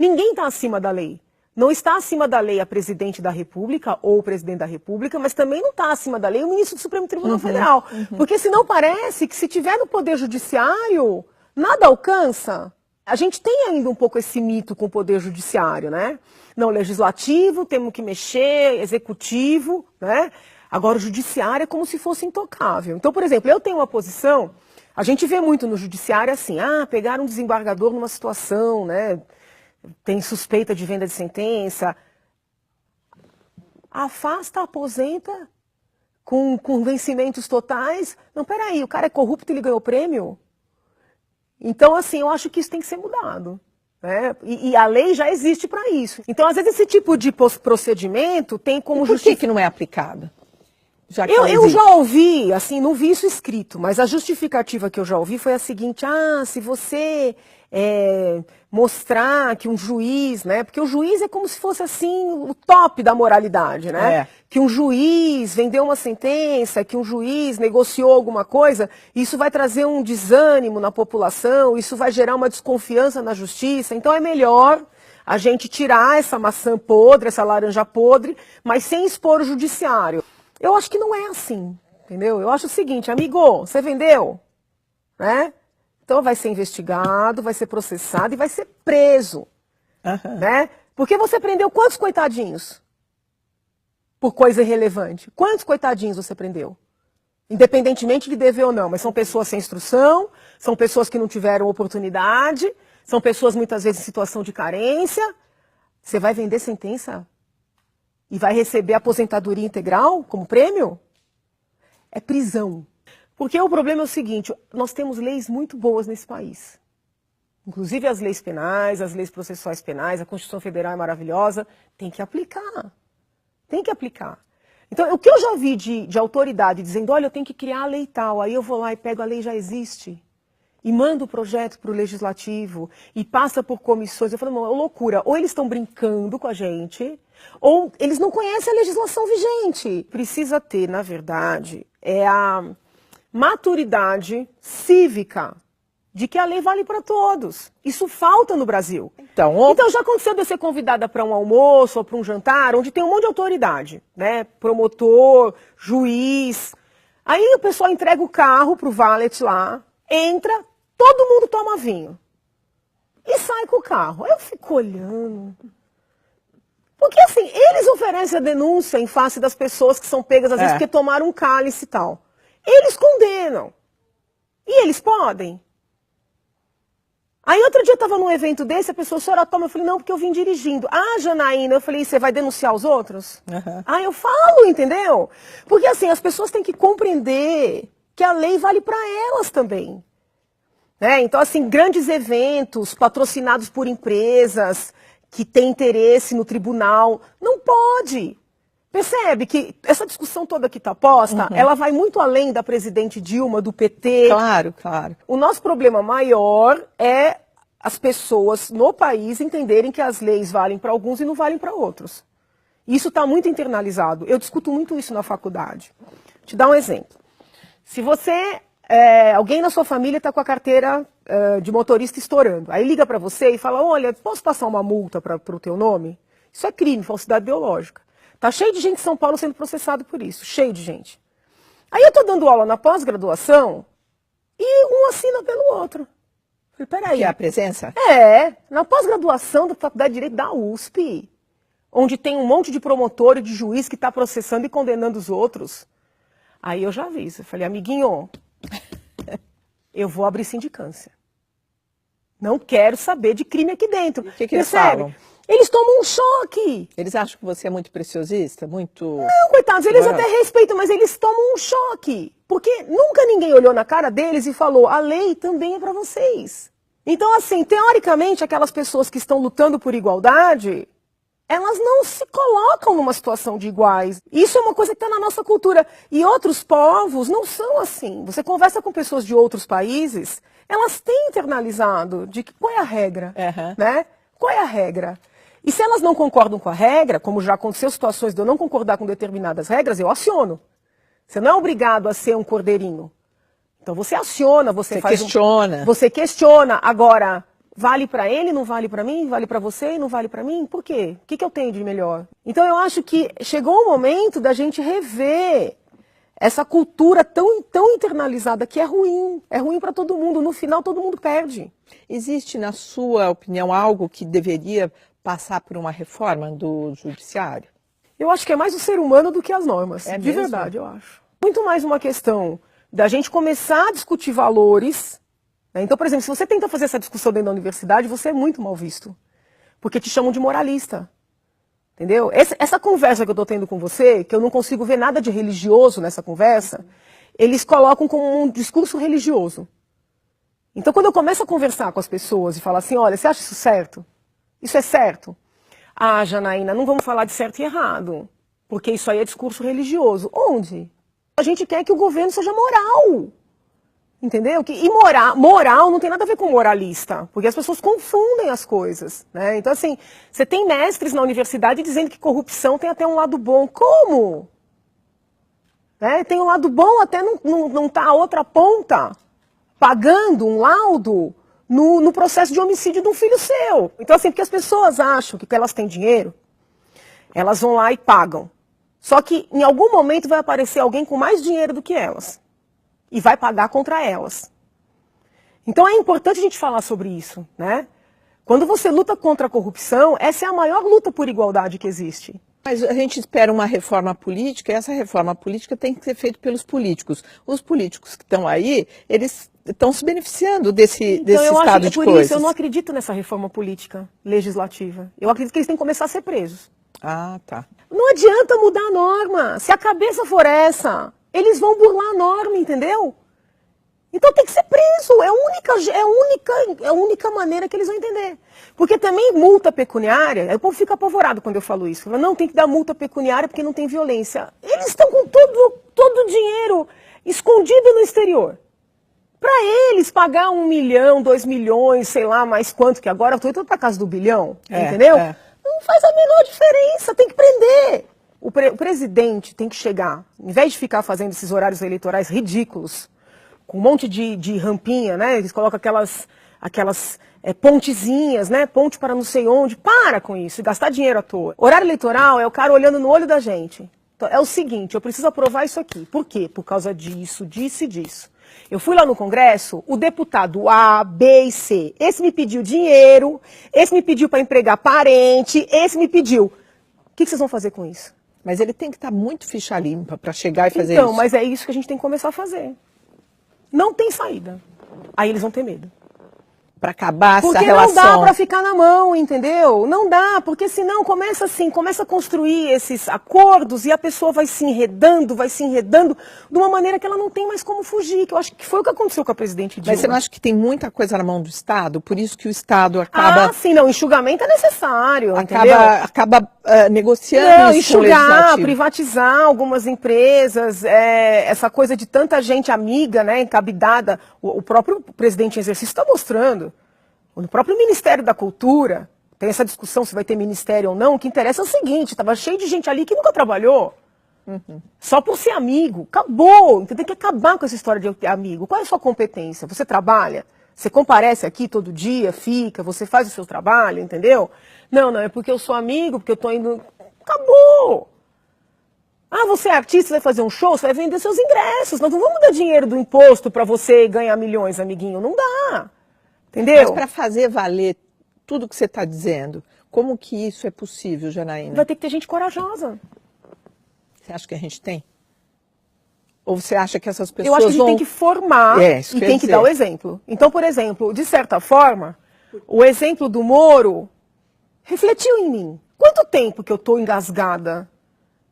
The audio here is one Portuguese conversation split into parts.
Ninguém está acima da lei. Não está acima da lei a presidente da República ou o presidente da República, mas também não está acima da lei o ministro do Supremo Tribunal Federal. Porque senão parece que se tiver no Poder Judiciário, nada alcança. A gente tem ainda um pouco esse mito com o Poder Judiciário, né? Não, legislativo, temos que mexer, executivo, né? Agora o judiciário é como se fosse intocável. Então, por exemplo, eu tenho uma posição, a gente vê muito no judiciário assim, pegaram um desembargador numa situação, né? Tem suspeita de venda de sentença, afasta, aposenta, com vencimentos totais. Não, peraí, o cara é corrupto e ele ganhou prêmio? Então, assim, eu acho que isso tem que ser mudado. Né? E a lei já existe para isso. Então, às vezes, esse tipo de procedimento tem como justificativa. Por que não é aplicado? Eu já ouvi, assim, não vi isso escrito, mas a justificativa que eu já ouvi foi a seguinte: se você mostrar que um juiz, né? Porque o juiz é como se fosse assim o top da moralidade, né? Que um juiz vendeu uma sentença, que um juiz negociou alguma coisa, isso vai trazer um desânimo na população, isso vai gerar uma desconfiança na justiça. Então é melhor a gente tirar essa maçã podre, essa laranja podre, mas sem expor o judiciário. Eu acho que não é assim, entendeu? Eu acho o seguinte, amigo, você vendeu, né? Então vai ser investigado, vai ser processado e vai ser preso, né? Porque você prendeu quantos coitadinhos? Por coisa irrelevante. Quantos coitadinhos você prendeu? Independentemente de dever ou não, mas são pessoas sem instrução, são pessoas que não tiveram oportunidade, são pessoas muitas vezes em situação de carência. Você vai vender sentença? E vai receber aposentadoria integral como prêmio? É prisão. Porque o problema é o seguinte, nós temos leis muito boas nesse país. Inclusive as leis penais, as leis processuais penais, a Constituição Federal é maravilhosa, tem que aplicar. Tem que aplicar. Então, o que eu já vi de autoridade dizendo, olha, eu tenho que criar a lei tal, aí eu vou lá e pego a lei já existe. E manda o projeto para o legislativo e passa por comissões. Eu falo, não, é loucura. Ou eles estão brincando com a gente, ou eles não conhecem a legislação vigente. Precisa ter, na verdade, a maturidade cívica de que a lei vale para todos. Isso falta no Brasil. Então já aconteceu de eu ser convidada para um almoço ou para um jantar, onde tem um monte de autoridade, né? Promotor, juiz. Aí o pessoal entrega o carro para o valet lá, entra, todo mundo toma vinho. E sai com o carro. Aí eu fico olhando. Porque assim, eles oferecem a denúncia em face das pessoas que são pegas, às vezes, porque tomaram um cálice e tal. Eles condenam. E eles podem. Aí outro dia eu estava num evento desse, a pessoa, a senhora toma? Eu falei, não, porque eu vim dirigindo. Janaína, eu falei, você vai denunciar os outros? Eu falo, entendeu? Porque assim, as pessoas têm que compreender que a lei vale para elas também. Né? Então, assim, grandes eventos patrocinados por empresas que têm interesse no tribunal, não pode. Percebe que essa discussão toda que está posta, ela vai muito além da presidente Dilma, do PT. Claro, claro. O nosso problema maior é as pessoas no país entenderem que as leis valem para alguns e não valem para outros. Isso está muito internalizado. Eu discuto muito isso na faculdade. Vou te dar um exemplo. Se você, alguém na sua família está com a carteira de motorista estourando, aí liga para você e fala, olha, posso passar uma multa para o teu nome? Isso é crime, falsidade biológica. Tá cheio de gente em São Paulo sendo processado por isso, cheio de gente. Aí eu estou dando aula na pós-graduação e um assina pelo outro. Falei, peraí. Que é a presença? Na pós-graduação da Faculdade de Direito da USP, onde tem um monte de promotor e de juiz que está processando e condenando os outros. Aí eu já aviso, eu falei, amiguinho, eu vou abrir sindicância. Não quero saber de crime aqui dentro. O que eles falam? Eles tomam um choque. Eles acham que você é muito preciosista? Muito... Não, coitados, eles até respeitam, mas eles tomam um choque. Porque nunca ninguém olhou na cara deles e falou, a lei também é para vocês. Então, assim, teoricamente, aquelas pessoas que estão lutando por igualdade, elas não se colocam numa situação de iguais. Isso é uma coisa que está na nossa cultura. E outros povos não são assim. Você conversa com pessoas de outros países, elas têm internalizado de que qual é a regra, né? Qual é a regra? E se elas não concordam com a regra, como já aconteceu situações de eu não concordar com determinadas regras, eu aciono. Você não é obrigado a ser um cordeirinho. Então você aciona, você faz questiona. Você questiona. Agora, Vale para ele, não vale para mim? Vale para você e não vale para mim? Por quê? O que eu tenho de melhor? Então eu acho que chegou o momento da gente rever essa cultura tão internalizada que é ruim para todo mundo, no final todo mundo perde. Existe, na sua opinião, algo que deveria passar por uma reforma do judiciário? Eu acho que é mais o ser humano do que as normas, É de mesmo? verdade, eu acho. Muito mais uma questão da gente começar a discutir valores, né? Então, por exemplo, se você tenta fazer essa discussão dentro da universidade, você é muito mal visto, porque te chamam de moralista. Entendeu? Essa conversa que eu estou tendo com você, que eu não consigo ver nada de religioso nessa conversa, eles colocam como um discurso religioso. Então, quando eu começo a conversar com as pessoas e falar assim, olha, você acha isso certo? Isso é certo? Ah, Janaína, não vamos falar de certo e errado, porque isso aí é discurso religioso. Onde? A gente quer que o governo seja moral. Entendeu? E moral não tem nada a ver com moralista, porque as pessoas confundem as coisas, né? Então, assim, você tem mestres na universidade dizendo que corrupção tem até um lado bom. Como? Né? Tem um lado bom até não tá a outra ponta pagando um laudo no processo de homicídio de um filho seu. Então, assim, porque as pessoas acham que elas têm dinheiro, elas vão lá e pagam. Só que em algum momento vai aparecer alguém com mais dinheiro do que elas. E vai pagar contra elas. Então é importante a gente falar sobre isso, né? Quando você luta contra a corrupção, essa é a maior luta por igualdade que existe. Mas a gente espera uma reforma política, e essa reforma política tem que ser feita pelos políticos. Os políticos que estão aí, eles estão se beneficiando desse estado de coisas. Por isso, eu não acredito nessa reforma política legislativa. Eu acredito que eles têm que começar a ser presos. Ah, tá. Não adianta mudar a norma. Se a cabeça for essa, eles vão burlar a norma, entendeu? Então tem que ser preso. É a única maneira que eles vão entender. Porque também multa pecuniária, o povo fica apavorado quando eu falo isso. Fala, não, tem que dar multa pecuniária porque não tem violência. Eles estão com todo o dinheiro escondido no exterior. Para eles pagar 1 milhão, 2 milhões, sei lá mais quanto, que agora eu estou indo para casa do bilhão, entendeu? Não faz a menor diferença, tem que prender. O presidente tem que chegar, em vez de ficar fazendo esses horários eleitorais ridículos, com um monte de rampinha, né? Eles colocam aquelas pontezinhas, né? Ponte para não sei onde. Para com isso e gastar dinheiro à toa. Horário eleitoral é o cara olhando no olho da gente. Então, é o seguinte, eu preciso aprovar isso aqui. Por quê? Por causa disso, disso e disso. Eu fui lá no Congresso, o deputado A, B e C. Esse me pediu dinheiro, esse me pediu para empregar parente, esse me pediu. O que vocês vão fazer com isso? Mas ele tem que estar muito ficha limpa para chegar e fazer isso. Então, mas é isso que a gente tem que começar a fazer. Não tem saída. Aí eles vão ter medo. Para acabar essa porque relação. Porque não dá para ficar na mão, entendeu? Não dá, porque senão começa a construir esses acordos e a pessoa vai se enredando de uma maneira que ela não tem mais como fugir, que eu acho que foi o que aconteceu com a presidente Dilma. Mas você não acha que tem muita coisa na mão do Estado? Por isso que o Estado acaba... Ah, sim, não, enxugamento é necessário, acaba negociando não, isso enxugar, privatizar algumas empresas, essa coisa de tanta gente amiga, né, encabidada, o próprio presidente em exercício está mostrando. No próprio Ministério da Cultura, tem essa discussão se vai ter ministério ou não, o que interessa é o seguinte, estava cheio de gente ali que nunca trabalhou, só por ser amigo, acabou, tem que acabar com essa história de ter amigo. Qual é a sua competência? Você trabalha? Você comparece aqui todo dia, fica, você faz o seu trabalho, entendeu? Não, é porque eu sou amigo, porque eu estou indo... Acabou! Ah, você é artista, você vai fazer um show, você vai vender seus ingressos, nós não vamos dar dinheiro do imposto para você ganhar milhões, amiguinho, não dá. Entendeu? Mas para fazer valer tudo que você está dizendo, como que isso é possível, Janaína? Vai ter que ter gente corajosa. Você acha que a gente tem? Ou você acha que essas pessoas Eu acho que a gente tem que formar e tem que dar o exemplo. Então, por exemplo, de certa forma, o exemplo do Moro refletiu em mim. Quanto tempo que eu estou engasgada,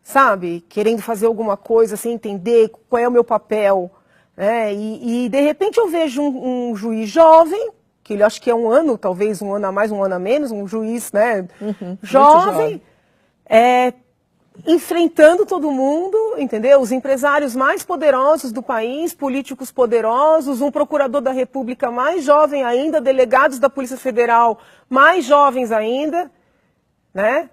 sabe? Querendo fazer alguma coisa sem entender qual é o meu papel. E de repente eu vejo um juiz jovem, que ele acho que é 1 ano, talvez 1 ano a mais, 1 ano a menos, um juiz, né, jovem, enfrentando todo mundo, entendeu? Os empresários mais poderosos do país, políticos poderosos, um procurador da República mais jovem ainda, delegados da Polícia Federal mais jovens ainda, né?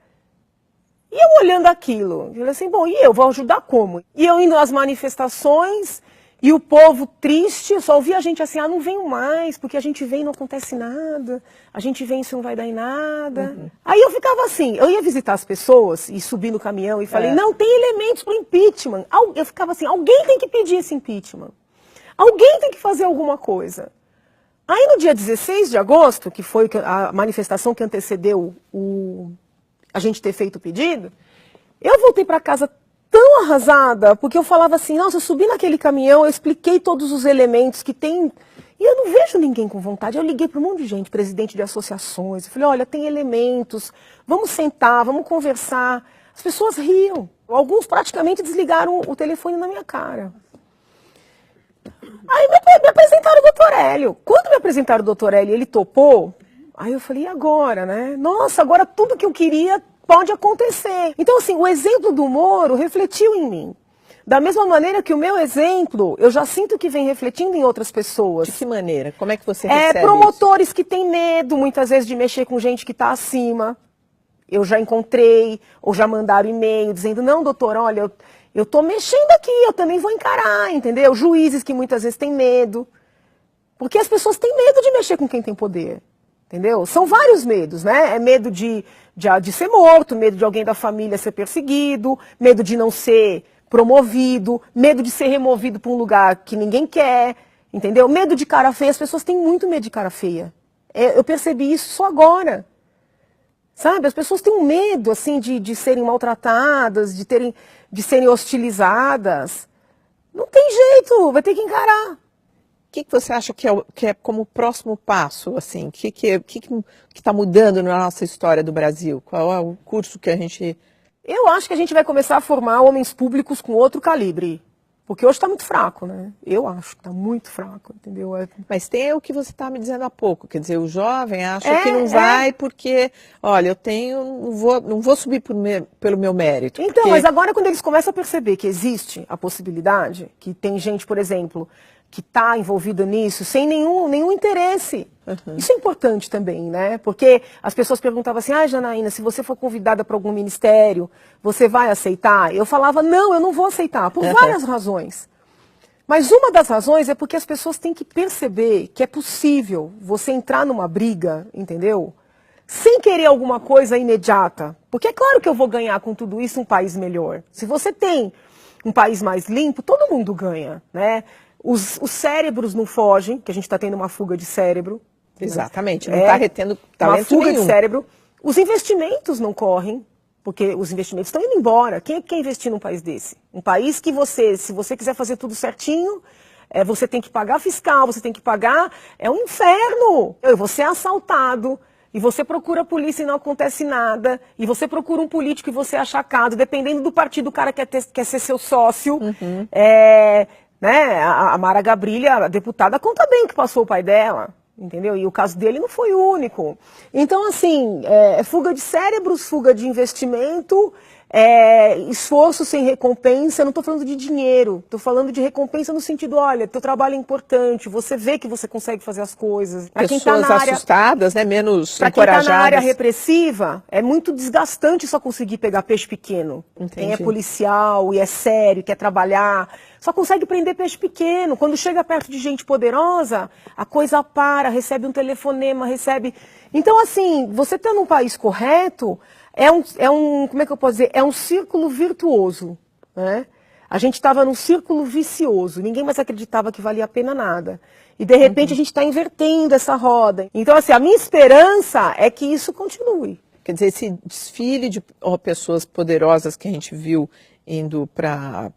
E eu olhando aquilo, eu falei assim, bom, e eu vou ajudar como? E eu indo às manifestações, E o povo triste, eu só ouvia a gente assim, não venho mais, porque a gente vem e não acontece nada, a gente vem e isso não vai dar em nada. Aí eu ficava assim, eu ia visitar as pessoas e subi no caminhão e falei, não, tem elementos para o impeachment. Eu ficava assim, alguém tem que pedir esse impeachment. Alguém tem que fazer alguma coisa. Aí no dia 16 de agosto, que foi a manifestação que antecedeu a gente ter feito o pedido, eu voltei para casa tão arrasada, porque eu falava assim, nossa, eu subi naquele caminhão, eu expliquei todos os elementos que tem, e eu não vejo ninguém com vontade. Eu liguei para um monte de gente, presidente de associações, eu falei, olha, tem elementos, vamos sentar, vamos conversar. As pessoas riam, alguns praticamente desligaram o telefone na minha cara. Aí me apresentaram o doutor Hélio. Quando me apresentaram o doutor Hélio, ele topou, aí eu falei, e agora, né? Nossa, agora tudo que eu queria pode acontecer. Então, assim, o exemplo do Moro refletiu em mim. Da mesma maneira que o meu exemplo, eu já sinto que vem refletindo em outras pessoas. De que maneira? Como é que você recebe promotores isso? Que têm medo, muitas vezes, de mexer com gente que está acima. Eu já encontrei, ou já mandaram e-mail dizendo, não, doutor, olha, eu estou mexendo aqui, eu também vou encarar, entendeu? Juízes que muitas vezes têm medo. Porque as pessoas têm medo de mexer com quem tem poder. Entendeu? São vários medos, né? É medo de ser morto, medo de alguém da família ser perseguido, medo de não ser promovido, medo de ser removido para um lugar que ninguém quer, entendeu? Medo de cara feia, as pessoas têm muito medo de cara feia. Eu percebi isso só agora. Sabe? As pessoas têm um medo, assim, de serem maltratadas, de serem hostilizadas. Não tem jeito, vai ter que encarar. O que você acha que é como próximo passo, assim? O que está mudando na nossa história do Brasil? Qual é o curso que a gente... Eu acho que a gente vai começar a formar homens públicos com outro calibre. Porque hoje está muito fraco, né? Eu acho que está muito fraco, entendeu? Mas tem o que você está me dizendo há pouco, quer dizer, o jovem acha que não vai porque, olha, eu tenho, não vou subir pelo meu mérito. Então, mas agora quando eles começam a perceber que existe a possibilidade, que tem gente, por exemplo, que está envolvida nisso sem nenhum interesse. Isso é importante também, né? Porque as pessoas perguntavam assim, Janaína, se você for convidada para algum ministério, você vai aceitar? Eu falava, não, eu não vou aceitar, por várias razões. Mas uma das razões é porque as pessoas têm que perceber que é possível você entrar numa briga, entendeu? Sem querer alguma coisa imediata. Porque é claro que eu vou ganhar com tudo isso um país melhor. Se você tem um país mais limpo, todo mundo ganha, né? Os cérebros não fogem, que a gente está tendo uma fuga de cérebro. Exatamente, não está retendo talento uma fuga nenhum. De cérebro. Os investimentos não correm, porque os investimentos estão indo embora. Quem é que quer investir num país desse? Um país que se você quiser fazer tudo certinho, você tem que pagar fiscal, você tem que pagar, é um inferno. Você é assaltado, e você procura a polícia e não acontece nada, e você procura um político e você é achacado, dependendo do partido o cara quer ser seu sócio. Né? A Mara Gabrilha, a deputada, conta bem o que passou o pai dela, entendeu? E o caso dele não foi o único. Então, assim, fuga de cérebros, fuga de investimento, esforço sem recompensa. Eu não estou falando de dinheiro, estou falando de recompensa no sentido, olha, teu trabalho é importante, você vê que você consegue fazer as coisas. Pra pessoas assustadas, né, menos encorajadas. Para quem está na área repressiva, é muito desgastante só conseguir pegar peixe pequeno. Entendi. Quem é policial e é sério, quer trabalhar, só consegue prender peixe pequeno. Quando chega perto de gente poderosa, a coisa para, recebe um telefonema, recebe... Então, assim, você está num país correto, como é que eu posso dizer? É um círculo virtuoso, né? A gente estava num círculo vicioso, ninguém mais acreditava que valia a pena nada. E, de repente, a gente está invertendo essa roda. Então, assim, a minha esperança é que isso continue. Quer dizer, esse desfile de pessoas poderosas que a gente viu indo para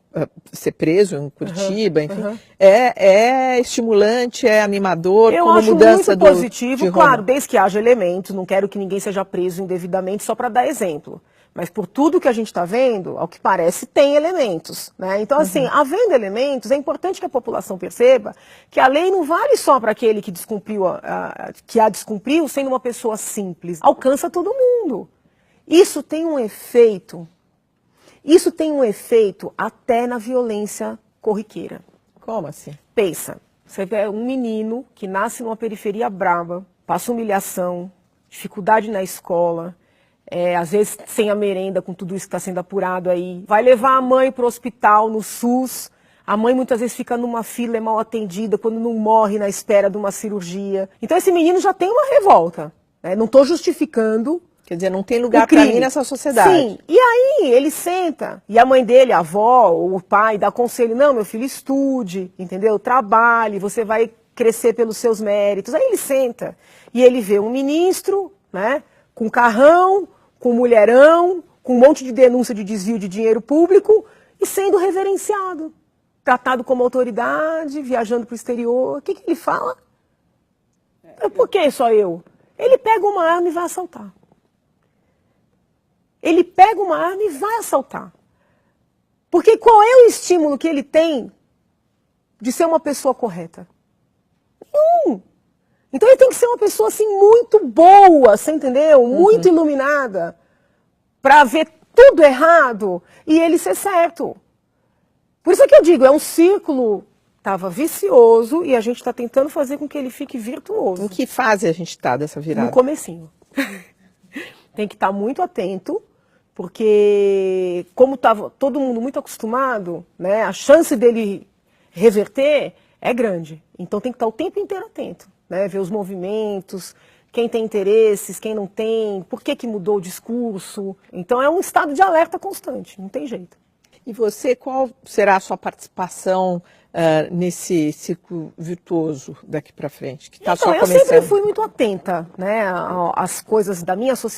ser preso em Curitiba, enfim, é estimulante, é animador, eu como acho mudança muito positivo, de claro, desde que haja elementos, não quero que ninguém seja preso indevidamente só para dar exemplo. Mas por tudo que a gente está vendo, ao que parece, tem elementos, né? Então, assim, havendo elementos, é importante que a população perceba que a lei não vale só para aquele que a descumpriu sendo uma pessoa simples. Alcança todo mundo. Isso tem um efeito até na violência corriqueira. Como assim? Pensa, você vê um menino que nasce numa periferia braba, passa humilhação, dificuldade na escola, às vezes sem a merenda, com tudo isso que está sendo apurado aí, vai levar a mãe para o hospital no SUS, A mãe muitas vezes fica numa fila, é mal atendida, quando não morre na espera de uma cirurgia. Então esse menino já tem uma revolta, né? Não estou justificando. Quer dizer, não tem lugar para mim nessa sociedade. Sim, e aí ele senta, e a mãe dele, a avó, ou o pai, dá conselho, não, meu filho, estude, entendeu? Trabalhe, você vai crescer pelos seus méritos. Aí ele senta, e ele vê um ministro, né, com carrão, com mulherão, com um monte de denúncia de desvio de dinheiro público, e sendo reverenciado, tratado como autoridade, viajando para o exterior. O que ele fala? Por que só eu? Ele pega uma arma e vai assaltar. Ele pega uma arma e vai assaltar. Porque qual é o estímulo que ele tem de ser uma pessoa correta? Nenhum. Então ele tem que ser uma pessoa assim muito boa, você entendeu? Muito iluminada, para ver tudo errado e ele ser certo. Por isso é que eu digo, é um círculo, estava vicioso e a gente está tentando fazer com que ele fique virtuoso. Em que fase a gente está dessa virada? No comecinho. Tem que estar muito atento, porque como estava todo mundo muito acostumado, né, a chance dele reverter é grande. Então tem que estar o tempo inteiro atento, né, ver os movimentos, quem tem interesses, quem não tem, por que mudou o discurso. Então é um estado de alerta constante, não tem jeito. E você, qual será a sua participação nesse ciclo virtuoso daqui para frente, que está só começando? Eu sempre fui muito atenta, né, às coisas da minha sociedade.